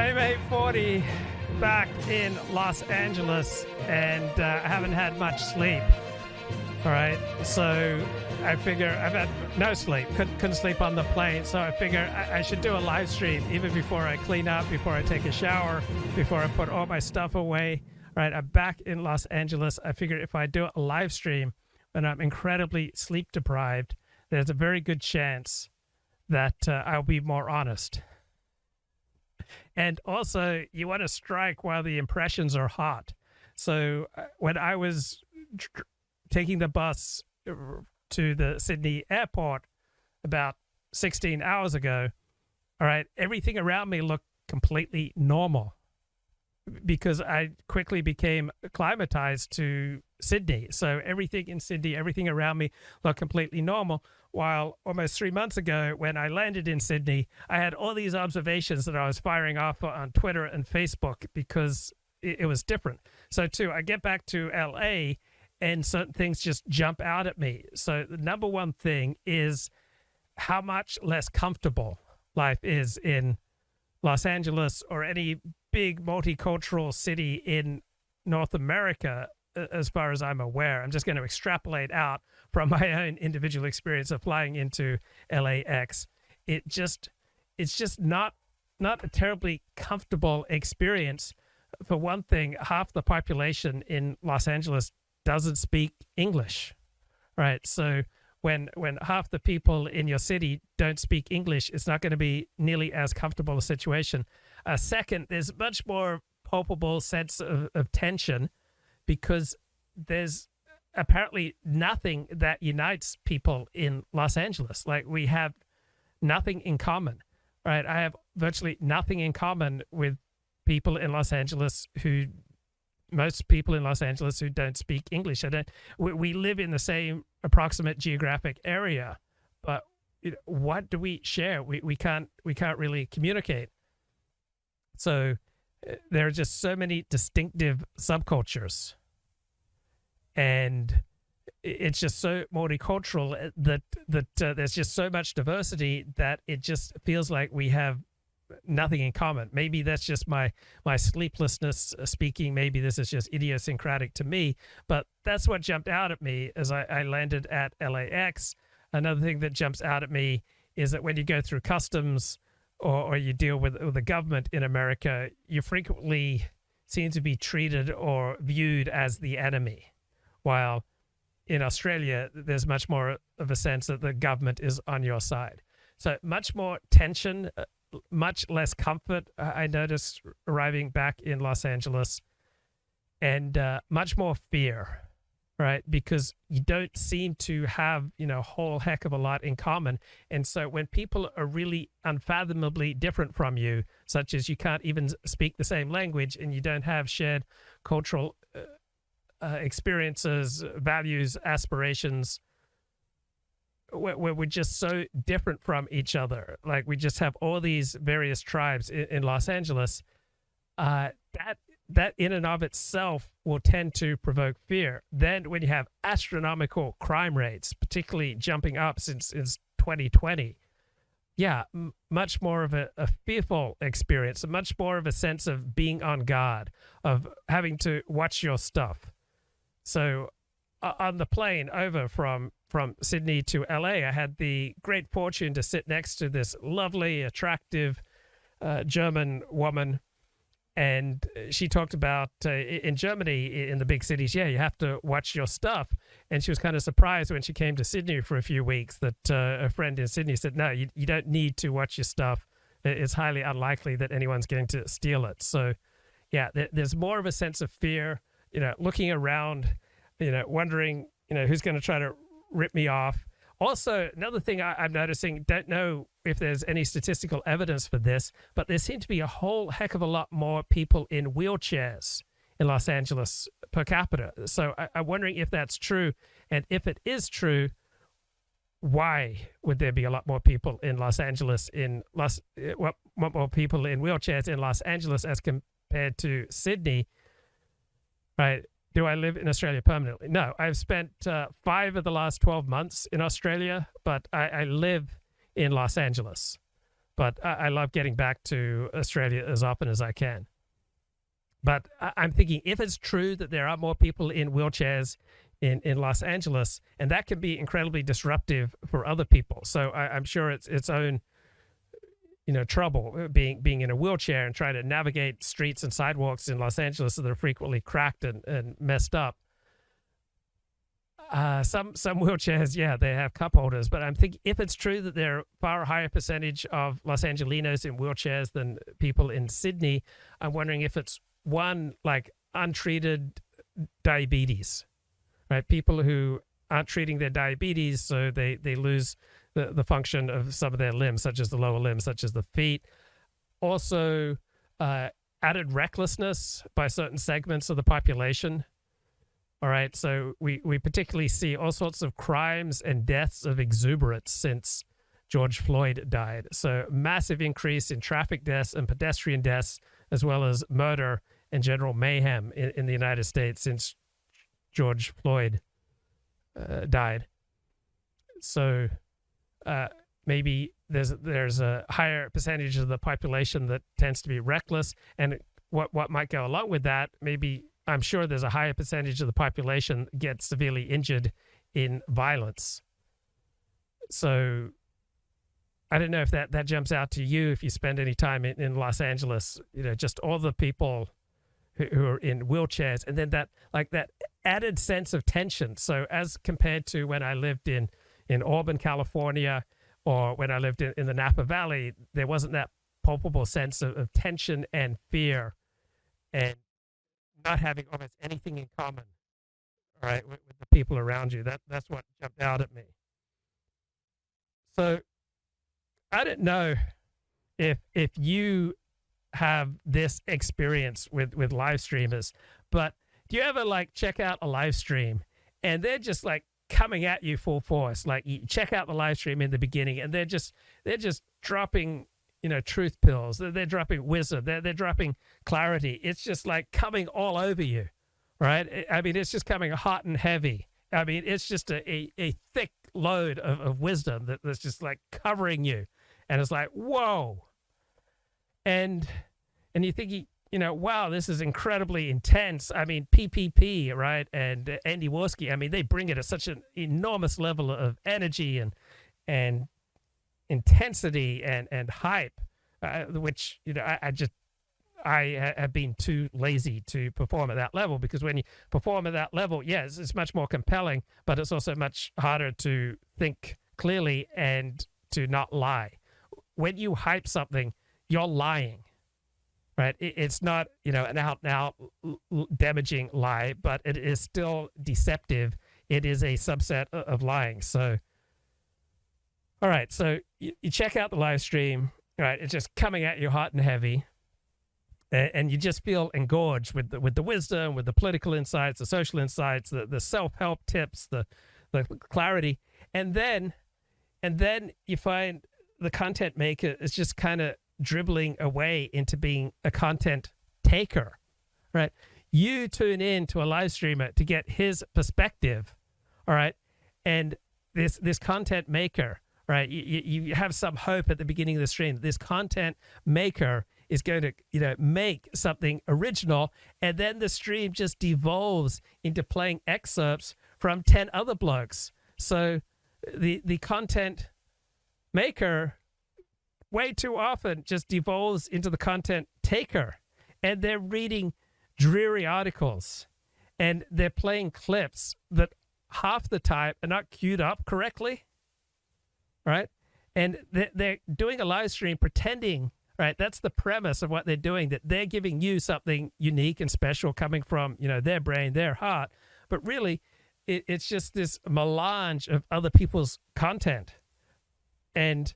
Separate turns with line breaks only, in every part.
Same 8:40 back in Los Angeles, and I haven't had much sleep. All right, so I figure I've had no sleep, couldn't sleep on the plane, so I figure I should do a live stream even before I clean up, before I take a shower, before I put all my stuff away. All right, I'm back in Los Angeles. I figured if I do a live stream when I'm incredibly sleep deprived, there's a very good chance that I'll be more honest. And also, you want to strike while the impressions are hot. So when I was taking the bus to the Sydney airport about 16 hours ago, all right, everything around me looked completely normal because I quickly became acclimatized to Sydney. So everything in Sydney, everything around me looked completely normal. While almost 3 months ago, when I landed in Sydney, I had all these observations that I was firing off on Twitter and Facebook because it was different. So too, I get back to LA and certain things just jump out at me. So the number one thing is how much less comfortable life is in Los Angeles or any big multicultural city in North America, as far as I'm aware. I'm just going to extrapolate out from my own individual experience of flying into LAX. It's just not a terribly comfortable experience. For one thing, half the population in Los Angeles doesn't speak English, right? So when half the people in your city don't speak English, it's not going to be nearly as comfortable a situation. Second, there's much more palpable sense of tension because there's apparently nothing that unites people in Los Angeles. Like, we have nothing in common, right? I have virtually nothing in common with people in Los Angeles most people in Los Angeles who don't speak English. We live in the same approximate geographic area, but what do we share? We can't really communicate. So there are just so many distinctive subcultures, and it's just so multicultural that there's just so much diversity that it just feels like we have nothing in common. Maybe that's just my sleeplessness speaking. Maybe this is just idiosyncratic to me, but that's what jumped out at me as I landed at LAX. Another thing that jumps out at me is that when you go through customs or you deal with the government in America, you frequently seem to be treated or viewed as the enemy, while in Australia, there's much more of a sense that the government is on your side. So much more tension, much less comfort, I noticed arriving back in Los Angeles, and much more fear, right? Because you don't seem to have, a whole heck of a lot in common. And so when people are really unfathomably different from you, such as you can't even speak the same language and you don't have shared cultural experiences, values, aspirations, where we're just so different from each other. Like, we just have all these various tribes in Los Angeles. That in and of itself will tend to provoke fear. Then when you have astronomical crime rates, particularly jumping up since 2020, much more of a fearful experience, much more of a sense of being on guard, of having to watch your stuff. So on the plane over from Sydney to LA, I had the great fortune to sit next to this lovely, attractive German woman. And she talked about in Germany, in the big cities, you have to watch your stuff. And she was kind of surprised when she came to Sydney for a few weeks that a friend in Sydney said, no, you don't need to watch your stuff. It's highly unlikely that anyone's going to steal it. So, there's more of a sense of fear, looking around, wondering, who's going to try to rip me off. Also, another thing I'm noticing, don't know if there's any statistical evidence for this, but there seem to be a whole heck of a lot more people in wheelchairs in Los Angeles per capita. So I'm wondering if that's true. And if it is true, why would there be a lot more people in Los Angeles more people in wheelchairs in Los Angeles as compared to Sydney, right? Do I live in Australia permanently? No, I've spent 5 of the last 12 months in Australia, but I live in Los Angeles. but I love getting back to Australia as often as I can. But I'm thinking, if it's true that there are more people in wheelchairs in Los Angeles, and that can be incredibly disruptive for other people. So I'm sure it's its own, trouble being in a wheelchair and trying to navigate streets and sidewalks in Los Angeles that are frequently cracked and messed up. Some wheelchairs, yeah, they have cup holders, but I'm thinking, if it's true that there are far higher percentage of Los Angelinos in wheelchairs than people in Sydney, I'm wondering if it's one, like untreated diabetes, right? People who aren't treating their diabetes, so they lose the function of some of their limbs, such as the lower limbs, such as the feet. Also, added recklessness by certain segments of the population. All right, so we particularly see all sorts of crimes and deaths of exuberance since George Floyd died. So massive increase in traffic deaths and pedestrian deaths, as well as murder and general mayhem in the United States since George Floyd died. So maybe there's a higher percentage of the population that tends to be reckless, and what might go along with that, maybe I'm sure there's a higher percentage of the population that gets severely injured in violence. So I don't know if that jumps out to you if you spend any time in Los Angeles, just all the people who are in wheelchairs, and then that added sense of tension. So as compared to when I lived in Auburn, California, or when I lived in the Napa Valley, there wasn't that palpable sense of tension and fear and not having almost anything in common, all right, with the people around you. That's what jumped out at me. So I don't know if you have this experience with live streamers, but do you ever check out a live stream and they're just coming at you full force? Like, you check out the live stream in the beginning and they're just dropping truth pills. They're dropping wisdom. They're dropping clarity. It's just coming all over you, right? I mean, it's just coming hot and heavy. I mean, it's just a thick load of wisdom that's just covering you. And it's whoa. And you think, wow, this is incredibly intense. I mean, PPP, right? And Andy Worski, I mean, they bring it at such an enormous level of energy and intensity and hype, which, I have been too lazy to perform at that level, because when you perform at that level, yes, it's much more compelling, but it's also much harder to think clearly and to not lie. When you hype something, you're lying, right? It's not, an out-and-out damaging lie, but it is still deceptive. It is a subset of lying. So, all right, so you check out the live stream, right? It's just coming at you hot and heavy, and you just feel engorged with the wisdom, with the political insights, the social insights, the self-help tips, the clarity, and then you find the content maker is just kind of dribbling away into being a content taker, right? You tune in to a live streamer to get his perspective, all right? And this content maker, right? You have some hope at the beginning of the stream. This content maker is going to, make something original, and then the stream just devolves into playing excerpts from 10 other blokes. So the content maker way too often just devolves into the content taker, and they're reading dreary articles and they're playing clips that half the time are not queued up correctly, right? And they're doing a live stream pretending, right? That's the premise of what they're doing, that they're giving you something unique and special coming from, their brain, their heart. But really, it's just this melange of other people's content. And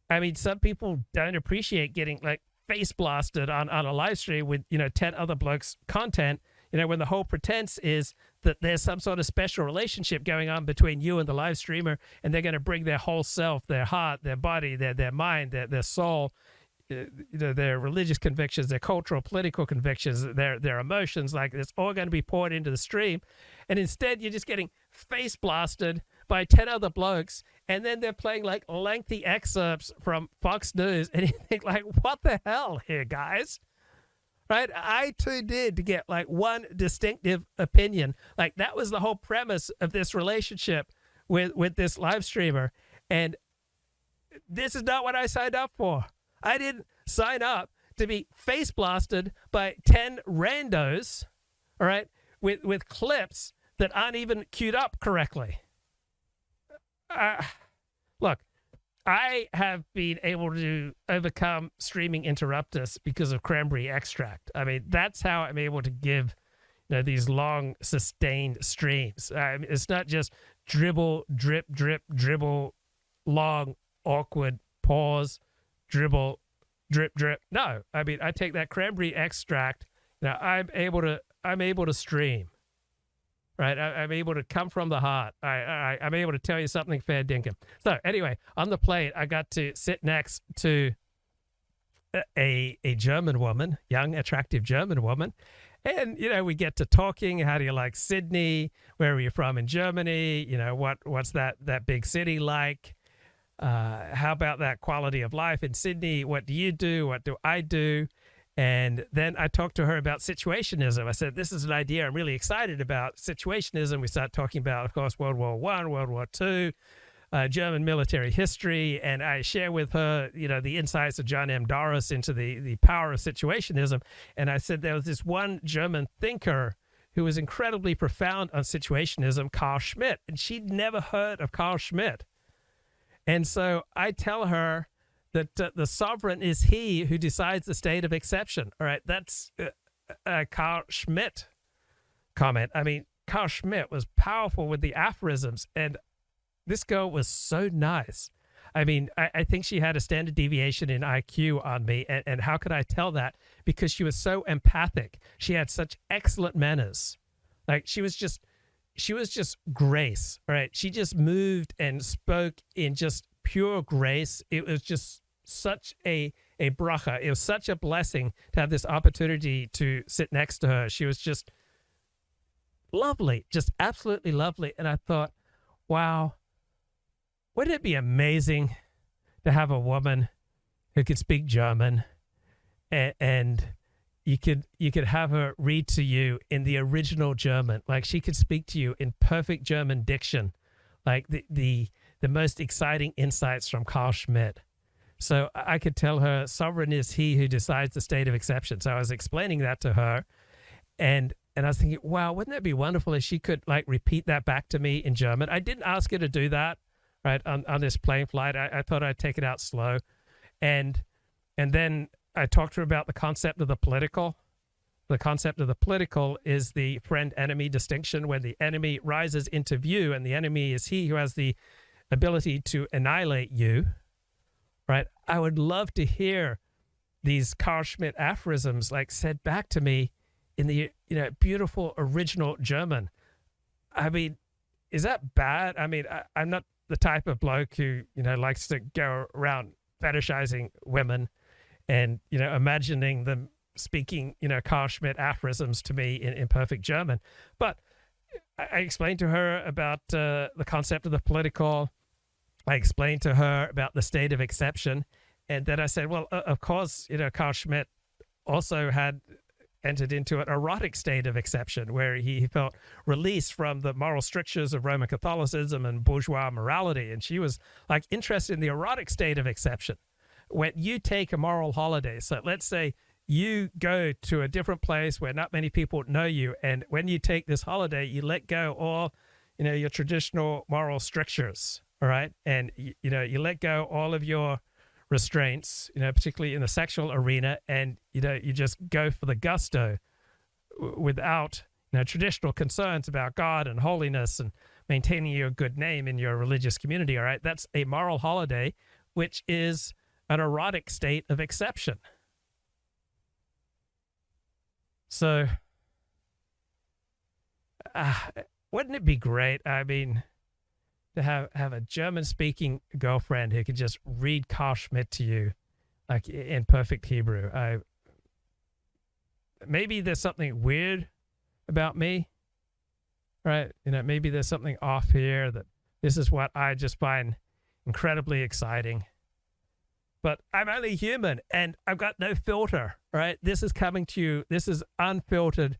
I mean, some people don't appreciate getting face blasted on a live stream with, 10 other blokes' content, when the whole pretense is that there's some sort of special relationship going on between you and the live streamer, and they're going to bring their whole self, their heart, their body, their mind, their soul, their religious convictions, their cultural, political convictions, their emotions, it's all going to be poured into the stream. And instead, you're just getting face blasted by 10 other blokes, and then they're playing like lengthy excerpts from Fox News, and you think like, what the hell here, guys? Right? I tuned in to get like one distinctive opinion. Like that was the whole premise of this relationship with this live streamer. And this is not what I signed up for. I didn't sign up to be face blasted by 10 randos, all right, with clips that aren't even queued up correctly. Look, I have been able to overcome streaming interruptus because of cranberry extract. I mean, that's how I'm able to give these long, sustained streams. It's not just dribble, drip, drip, dribble, long, awkward pause, dribble, drip, drip. No, I mean, I take that cranberry extract. I'm able to stream. Right, I'm able to come from the heart. I'm able to tell you something fair dinkum. So anyway, on the plane, I got to sit next to a German woman, young, attractive German woman. And, we get to talking. How do you like Sydney? Where are you from in Germany? What's that big city like? How about that quality of life in Sydney? What do you do? What do I do? And then I talked to her about situationism. I said, this is an idea I'm really excited about, situationism. We start talking about, of course, World War I, World War II, German military history. And I share with her, the insights of John M. Doris into the power of situationism. And I said there was this one German thinker who was incredibly profound on situationism, Carl Schmitt. And she'd never heard of Carl Schmitt. And so I tell her that the sovereign is he who decides the state of exception. All right, that's Carl Schmitt comment. I mean, Carl Schmitt was powerful with the aphorisms, and this girl was so nice. I mean, I think she had a standard deviation in IQ on me, and how could I tell that? Because she was so empathic. She had such excellent manners. Like, she was just grace, right? She just moved and spoke in just pure grace. It was just such a bracha. It was such a blessing to have this opportunity to sit next to her. She was just lovely, just absolutely lovely. And I thought, wow, wouldn't it be amazing to have a woman who could speak German, and you could have her read to you in the original German, like she could speak to you in perfect German diction, like the most exciting insights from Carl Schmitt. So I could tell her, sovereign is he who decides the state of exception. So I was explaining that to her, and I was thinking, wow, wouldn't that be wonderful if she could like repeat that back to me in German? I didn't ask her to do that, right, on this plane flight. I thought I'd take it out slow, and then I talked to her about the concept of the political. The concept of the political is the friend-enemy distinction. When the enemy rises into view, and the enemy is he who has the ability to annihilate you, right? I would love to hear these Carl Schmitt aphorisms like said back to me in the beautiful original German. I mean, is that bad? I mean, I'm not the type of bloke who likes to go around fetishizing women and imagining them speaking Carl Schmitt aphorisms to me in perfect German. But I explained to her about the concept of the political. I explained to her about the state of exception, and then I said, well, of course, Carl Schmitt also had entered into an erotic state of exception where he felt released from the moral strictures of Roman Catholicism and bourgeois morality, and she was like interested in the erotic state of exception. When you take a moral holiday, so let's say you go to a different place where not many people know you, and when you take this holiday, you let go all your traditional moral strictures. All right. And, you let go all of your restraints, particularly in the sexual arena, and, you just go for the gusto without, traditional concerns about God and holiness and maintaining your good name in your religious community. All right. That's a moral holiday, which is an erotic state of exception. So, wouldn't it be great? I mean, to have a German-speaking girlfriend who could just read Carl Schmitt to you, like in perfect Hebrew. Maybe there's something weird about me, right? Maybe there's something off here that This is what I just find incredibly exciting. But I'm only human and I've got no filter, right? This is coming to you. This is unfiltered,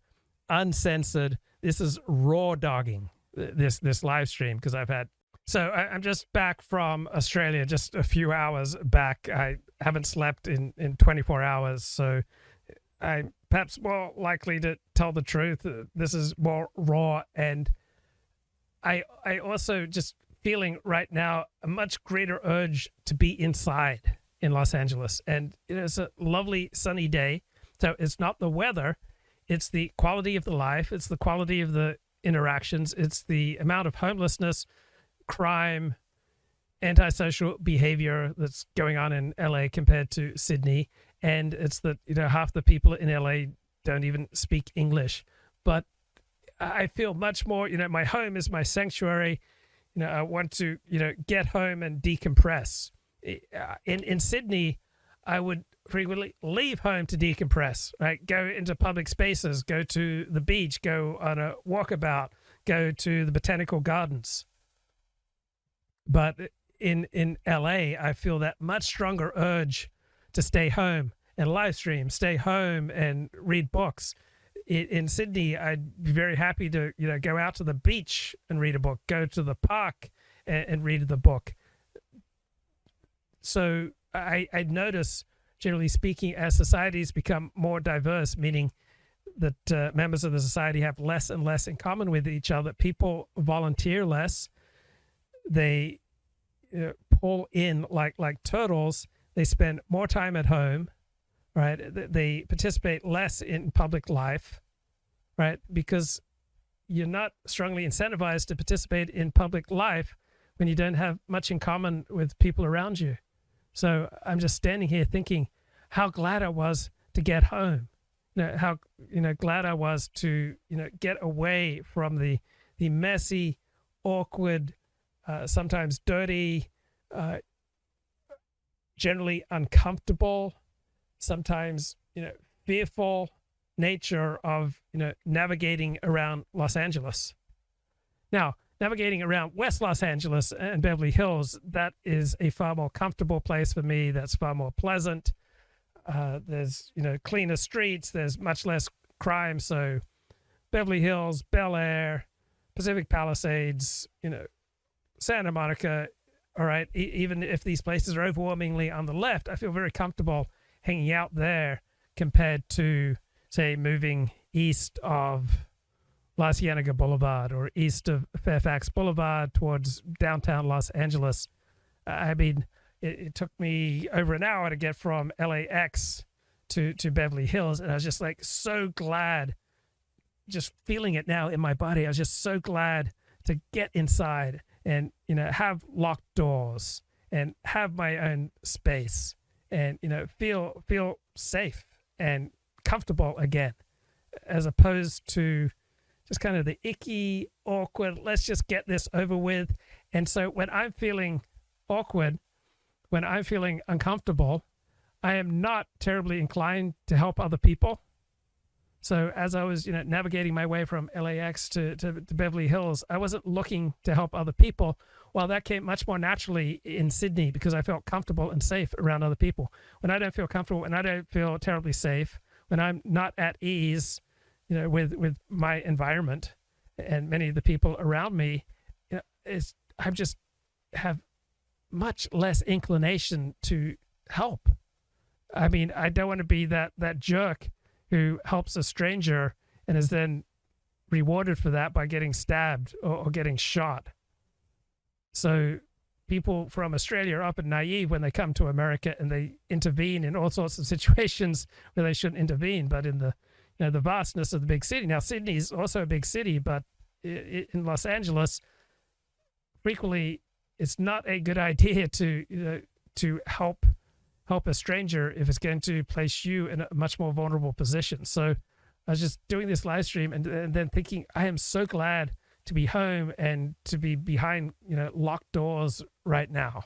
uncensored. This is raw dogging this live stream because I've had. So I'm just back from Australia, just a few hours back. I haven't slept in 24 hours. So I'm perhaps more likely to tell the truth. This is more raw. And I also just feeling right now a much greater urge to be inside in Los Angeles. And it's a lovely sunny day. So it's not the weather, it's the quality of the life, it's the quality of the interactions, it's the amount of homelessness, crime, antisocial behavior that's going on in LA compared to Sydney. And it's that, half the people in LA don't even speak English. But I feel much more, my home is my sanctuary. I want to, get home and decompress. In Sydney, I would frequently leave home to decompress, right? Go into public spaces, go to the beach, go on a walkabout, go to the botanical gardens. But in LA, I feel that much stronger urge to stay home and live stream, stay home and read books. In Sydney, I'd be very happy to, go out to the beach and read a book, go to the park and read the book. So I notice, generally speaking, as societies become more diverse, meaning that members of the society have less and less in common with each other, people volunteer less. They pull in like turtles. They spend more time at home, right? They participate less in public life, right? Because you're not strongly incentivized to participate in public life when you don't have much in common with people around you. So I'm just standing here thinking how glad I was to get home. How glad I was to get away from the messy, awkward, sometimes dirty, generally uncomfortable, sometimes fearful nature of navigating around Los Angeles. Now, navigating around West Los Angeles and Beverly Hills, that is a far more comfortable place for me. That's far more pleasant. There's cleaner streets. There's much less crime. So Beverly Hills, Bel Air, Pacific Palisades, Santa Monica. All right. Even if these places are overwhelmingly on the left, I feel very comfortable hanging out there compared to, say, moving east of La Cienega Boulevard or east of Fairfax Boulevard towards downtown Los Angeles. I mean, it took me over an hour to get from LAX to Beverly Hills. And I was just like so glad, just feeling it now in my body. I was just so glad to get inside and, have locked doors and have my own space and, feel safe and comfortable again, as opposed to just kind of the icky, awkward, let's just get this over with. And so when I'm feeling awkward, when I'm feeling uncomfortable, I am not terribly inclined to help other people. So as I was, navigating my way from LAX to Beverly Hills, I wasn't looking to help other people. Well, that came much more naturally in Sydney because I felt comfortable and safe around other people. When I don't feel comfortable, when I don't feel terribly safe, when I'm not at ease, with my environment and many of the people around me, I just have much less inclination to help. I mean, I don't want to be that jerk who helps a stranger and is then rewarded for that by getting stabbed or getting shot. So people from Australia are often naive when they come to America and they intervene in all sorts of situations where they shouldn't intervene, but in the the vastness of the big city. Now, Sydney is also a big city, but in Los Angeles, frequently it's not a good idea to help a stranger if it's going to place you in a much more vulnerable position. So I was just doing this live stream and then thinking, I am so glad to be home and to be behind locked doors right now.